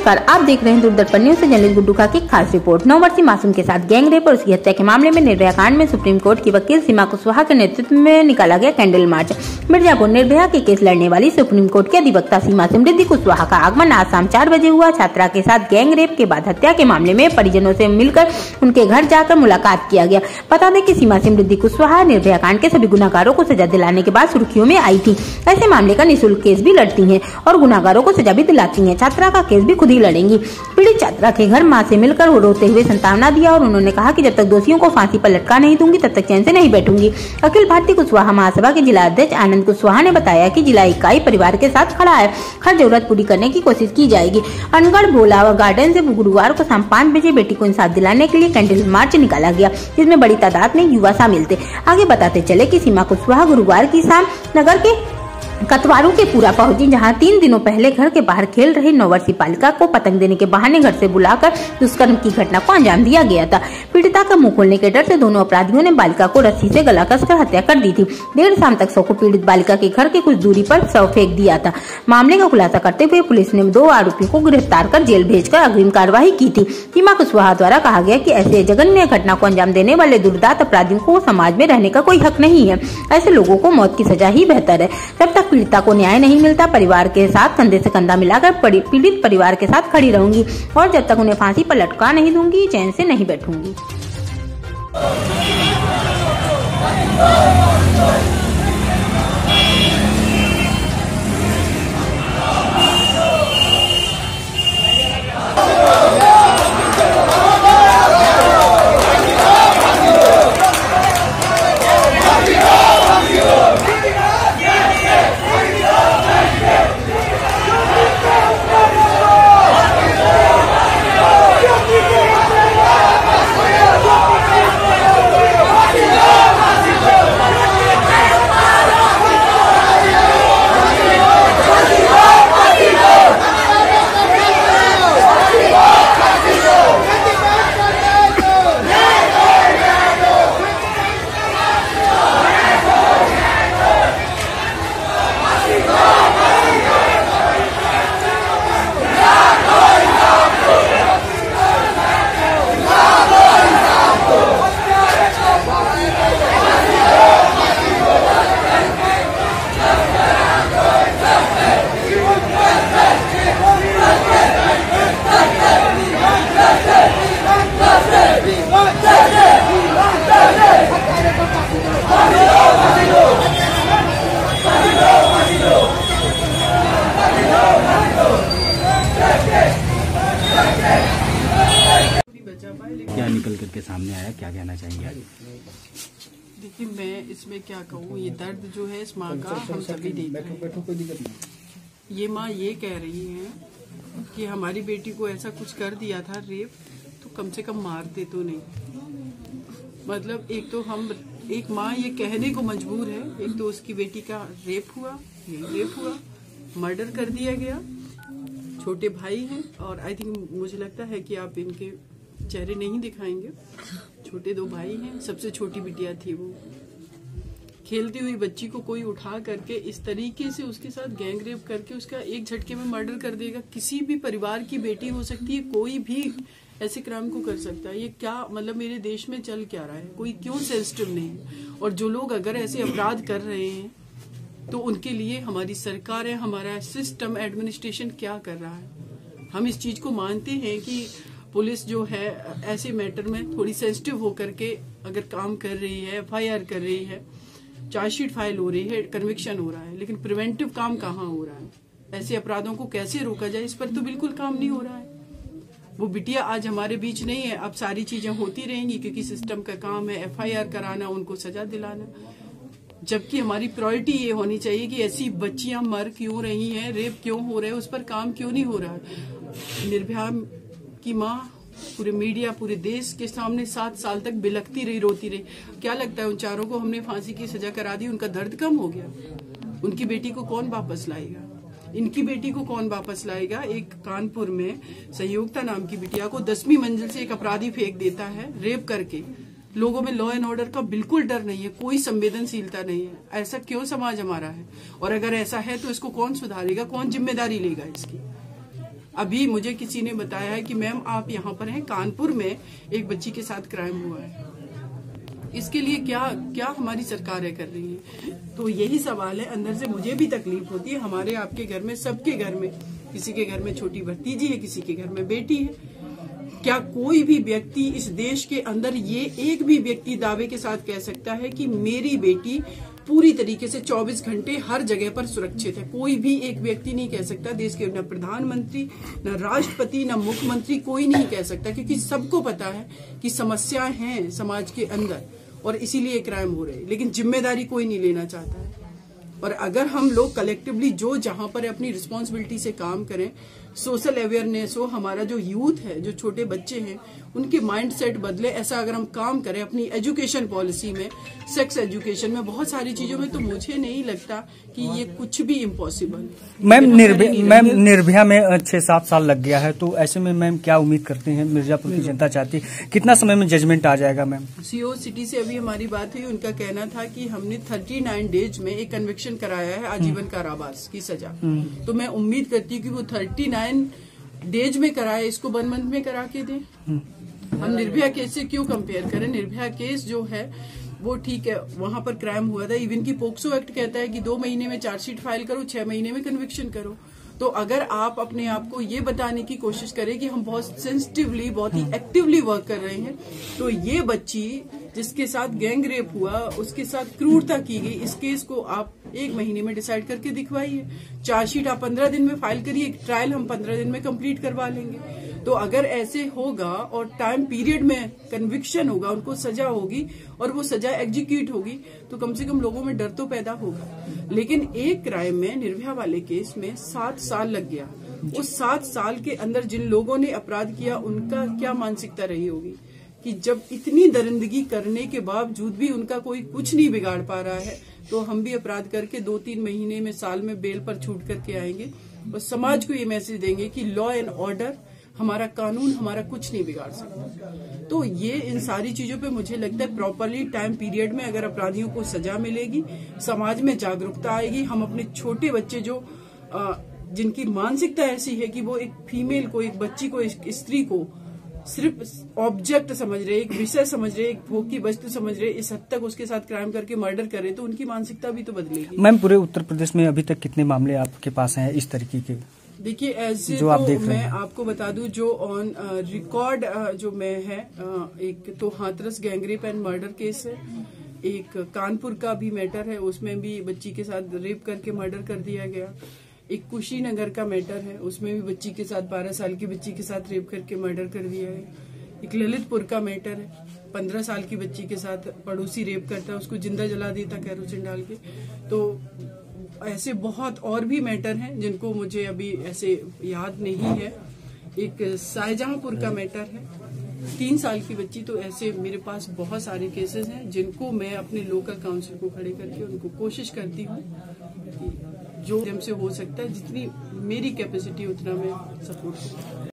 नमस्कार, आप देख रहे हैं दूरदर्शन न्यूज से जर्नलिस्ट गुड्डू खा की खास रिपोर्ट। 9 वर्षीय मासूम के साथ गैंग रेप और उसकी हत्या के मामले में निर्भया कांड में सुप्रीम कोर्ट की वकील सीमा कुशवाहा के नेतृत्व में निकाला गया कैंडल मार्च। मिर्जापुर निर्भया के केस लड़ने वाली सुप्रीम कोर्ट की अधिवक्ता सीमा समृद्धि कुशवाहा का आगमन आज शाम 4 बजे हुआ। छात्रा के साथ गैंग रेप के बाद हत्या के मामले में परिजनों से मिलकर उनके घर जाकर मुलाकात किया गया। बता दें कि सीमा समृद्धि कुशवाहा निर्भया कांड के सभी गुनाहगारों को सजा दिलाने के बाद सुर्खियों में आई थी। ऐसे मामले का निःशुल्क केस भी लड़ती हैं और गुनाहगारों को सजा भी दिलाती हैं। छात्रा का केस भी खुद ही लड़ेंगी। पीड़ित छात्रा के घर मां से मिलकर रोते हुए सांत्वना दिया और उन्होंने कहा कि जब तक दोषियों को फांसी पर लटका नहीं दूंगी तब तक चैन से नहीं बैठूंगी। अखिल भारतीय कुशवाहा महासभा के जिला अध्यक्ष आनंद कुशवाहा ने बताया कि जिला इकाई परिवार के साथ खड़ा है, हर जरूरत पूरी करने की कोशिश की जाएगी। अनगढ़ भोला गार्डन से गुरुवार को शाम 5 बजे बेटी को इंसाफ दिलाने के लिए कैंडल मार्च निकाला गया, जिसमें बड़ी तादाद में युवा शामिल थे। आगे बताते चले कि सीमा कुशवाहा गुरुवार की शाम नगर के कतवारू के पूरा पहुंची, जहां 3 दिनों पहले घर के बाहर खेल रही 9 वर्षीय बालिका को पतंग देने के बहाने घर से बुलाकर दुष्कर्म की घटना को अंजाम दिया गया था। पीड़िता का मुंह खोलने के डर से दोनों अपराधियों ने बालिका को रस्सी से गला कसकर हत्या कर दी थी। देर शाम तक शव को पीड़ित बालिका के घर के कुछ दूरी पर शव फेंक दिया था। मामले का खुलासा करते हुए पुलिस ने 2 आरोपियों को गिरफ्तार कर जेल भेजकर अग्रिम कार्रवाई की थी। सीमा कुशवाहा द्वारा कहा गया कि ऐसे जघन्य घटना को अंजाम देने वाले दुर्दांत अपराधियों को समाज में रहने का कोई हक नहीं है। ऐसे लोगों को मौत की सजा ही बेहतर है। जब तक पीड़िता को न्याय नहीं मिलता, परिवार के साथ कंधे से कंधा मिलाकर पीड़ित परिवार के साथ खड़ी रहूंगी और जब तक उन्हें फांसी पर लटका नहीं दूंगी, चैन से नहीं बैठूंगी। क्या निकल करके सामने आया, क्या कहना चाहेंगे? देखिए, मैं इसमें क्या कहूँ, ये दर्द जो है इस माँ का हम सभी देख रहे हैं। ये माँ ये कह रही है कि हमारी बेटी को ऐसा कुछ कर दिया था रेप, तो कम से कम मारते तो नहीं। मतलब एक माँ ये कहने को मजबूर है, एक तो उसकी बेटी का रेप हुआ, मर्डर कर दिया गया। छोटे भाई हैं और आई थिंक मुझे लगता है कि आप इनके चेहरे नहीं दिखाएंगे। छोटे 2 भाई हैं, सबसे छोटी बिटिया थी वो। खेलती हुई बच्ची को कोई उठा करके इस तरीके से उसके साथ गैंग रेप करके उसका एक झटके में मर्डर कर देगा। किसी भी परिवार की बेटी हो सकती है, कोई भी ऐसे क्राइम को कर सकता है। ये क्या मतलब मेरे देश में चल क्या रहा है? कोई क्यों सेंसिटिव नहीं है? और जो लोग अगर ऐसे अपराध कर रहे हैं तो उनके लिए हमारी सरकार है, हमारा सिस्टम एडमिनिस्ट्रेशन क्या कर रहा है? हम इस चीज को मानते हैं कि पुलिस जो है ऐसे मैटर में थोड़ी सेंसिटिव होकर के अगर काम कर रही है, FIR कर रही है, चार्जशीट फाइल हो रही है, कन्विक्शन हो रहा है, लेकिन प्रिवेंटिव काम कहाँ हो रहा है? ऐसे अपराधों को कैसे रोका जाए, इस पर तो बिल्कुल काम नहीं हो रहा है। वो बिटिया आज हमारे बीच नहीं है, अब सारी चीजें होती रहेंगी क्योंकि सिस्टम का काम है FIR कराना, उनको सजा दिलाना। जबकि हमारी प्रायोरिटी ये होनी चाहिए कि ऐसी बच्चियां मर क्यों रही हैं, रेप क्यों हो रहे हैं, उस पर काम क्यों नहीं हो रहा है। निर्भया की माँ पूरे मीडिया, पूरे देश के सामने 7 साल तक बिलखती रही, रोती रही। क्या लगता है उन चारों को हमने फांसी की सजा करा दी, उनका दर्द कम हो गया? उनकी बेटी को कौन वापस लाएगा? इनकी बेटी को कौन वापस लाएगा? एक कानपुर में संयोक्ता नाम की बिटिया को 10वीं मंजिल से एक अपराधी फेंक देता है रेप करके। लोगों में लॉ एंड ऑर्डर का बिल्कुल डर नहीं है, कोई संवेदनशीलता नहीं है। ऐसा क्यों समाज हमारा है? और अगर ऐसा है तो इसको कौन सुधारेगा, कौन जिम्मेदारी लेगा इसकी? अभी मुझे किसी ने बताया है कि मैम आप यहाँ पर हैं, कानपुर में एक बच्ची के साथ क्राइम हुआ है। इसके लिए क्या हमारी सरकारें कर रही है? तो यही सवाल है। अंदर से मुझे भी तकलीफ होती है, हमारे आपके घर में, सबके घर में, किसी के घर में छोटी भतीजी है, किसी के घर में बेटी है। क्या कोई भी व्यक्ति इस देश के अंदर, ये एक भी व्यक्ति दावे के साथ कह सकता है कि मेरी बेटी पूरी तरीके से 24 घंटे हर जगह पर सुरक्षित है? कोई भी एक व्यक्ति नहीं कह सकता। देश के न प्रधानमंत्री, न राष्ट्रपति, न मुख्यमंत्री, कोई नहीं कह सकता, क्योंकि सबको पता है कि समस्याएं हैं समाज के अंदर और इसीलिए क्राइम हो रहे हैं। लेकिन जिम्मेदारी कोई नहीं लेना चाहता है। और अगर हम लोग कलेक्टिवली जो जहां पर अपनी रिस्पॉन्सिबिलिटी से काम करें, सोशल अवेयरनेस हो, हमारा जो यूथ है, जो छोटे बच्चे हैं, उनके माइंडसेट बदले, ऐसा अगर हम काम करें अपनी एजुकेशन पॉलिसी में, सेक्स एजुकेशन में, बहुत सारी चीजों में, तो मुझे नहीं लगता कि ये कुछ भी इम्पॉसिबल है। मैम निर्भया में 6-7 साल लग गया है, तो ऐसे में मैम क्या उम्मीद करते हैं? मिर्जापुर की जनता चाहती है कितना समय में जजमेंट आ जाएगा? मैम सीओ सिटी से अभी हमारी बात हुई, उनका कहना था कि हमने 39 डेज में एक कन्विक्शन कराया है, आजीवन कारावास की सजा। तो मैं उम्मीद करती हूँ कि वो 39 डेज में कराए, इसको 1 मंथ में करा के दें। हम निर्भया केस से क्यों कंपेयर करें? निर्भया केस जो है वो ठीक है, वहां पर क्राइम हुआ था। इवन की पोक्सो एक्ट कहता है कि 2 महीने में चार्जशीट फाइल करो, 6 महीने में कन्विक्शन करो। तो अगर आप अपने आप को ये बताने की कोशिश करें कि हम बहुत सेंसिटिवली, बहुत ही एक्टिवली वर्क कर रहे हैं, तो ये बच्ची जिसके साथ गैंग रेप हुआ, उसके साथ क्रूरता की गई, इस केस को आप 1 महीने में डिसाइड करके दिखवाइए। चार्जशीट आप 15 दिन में फाइल करिए, ट्रायल हम 15 दिन में कंप्लीट करवा लेंगे। तो अगर ऐसे होगा और टाइम पीरियड में कन्विक्शन होगा, उनको सजा होगी और वो सजा एग्जीक्यूट होगी, तो कम से कम लोगों में डर तो पैदा होगा। लेकिन एक क्राइम में, निर्भया वाले केस में 7 साल लग गया। उस 7 साल के अंदर जिन लोगों ने अपराध किया, उनका क्या मानसिकता रही होगी कि जब इतनी दरिंदगी करने के बावजूद भी उनका कोई कुछ नहीं बिगाड़ पा रहा है, तो हम भी अपराध करके 2-3 महीने में, साल में बेल पर छूट करके आएंगे और समाज को ये मैसेज देंगे कि लॉ एंड ऑर्डर, हमारा कानून हमारा कुछ नहीं बिगाड़ सकता। तो ये इन सारी चीजों पे मुझे लगता है प्रॉपरली टाइम पीरियड में अगर अपराधियों को सजा मिलेगी, समाज में जागरूकता आएगी। हम अपने छोटे बच्चे जो जिनकी मानसिकता ऐसी है कि वो एक फीमेल को, एक बच्ची को, एक स्त्री को सिर्फ ऑब्जेक्ट समझ रहे, एक विषय समझ रहे, एक भोग की वस्तु समझ रहे, इस हद तक उसके साथ क्राइम करके मर्डर करे, तो उनकी मानसिकता भी तो बदलेगी। मैम पूरे उत्तर प्रदेश में अभी तक कितने मामले आपके पास हैं इस तरीके के? देखिए, ऐसे जो आप देख रहे मैं हैं। आपको बता दूं, जो ऑन रिकॉर्ड जो मैं है, एक तो Hathras gangrape and murder case है, एक कानपुर का भी मैटर है, उसमें भी बच्ची के साथ रेप करके मर्डर कर दिया गया। एक कुशीनगर का मैटर है, उसमें भी बच्ची के साथ, 12 साल की बच्ची के साथ रेप करके मर्डर कर दिया है। एक ललितपुर का मैटर है, 15 साल की बच्ची के साथ पड़ोसी रेप करता है, उसको जिंदा जला देता कैरोसिन डाल के। तो ऐसे बहुत और भी मैटर हैं जिनको मुझे अभी ऐसे याद नहीं है। एक शाहजहांपुर का मैटर है, 3 साल की बच्ची। तो ऐसे मेरे पास बहुत सारे केसेस हैं जिनको मैं अपने लोकल काउंसिल को खड़े करके उनको कोशिश करती हूँ कि जो हमसे हो सकता है, जितनी मेरी कैपेसिटी उतना मैं सपोर्ट करूँ।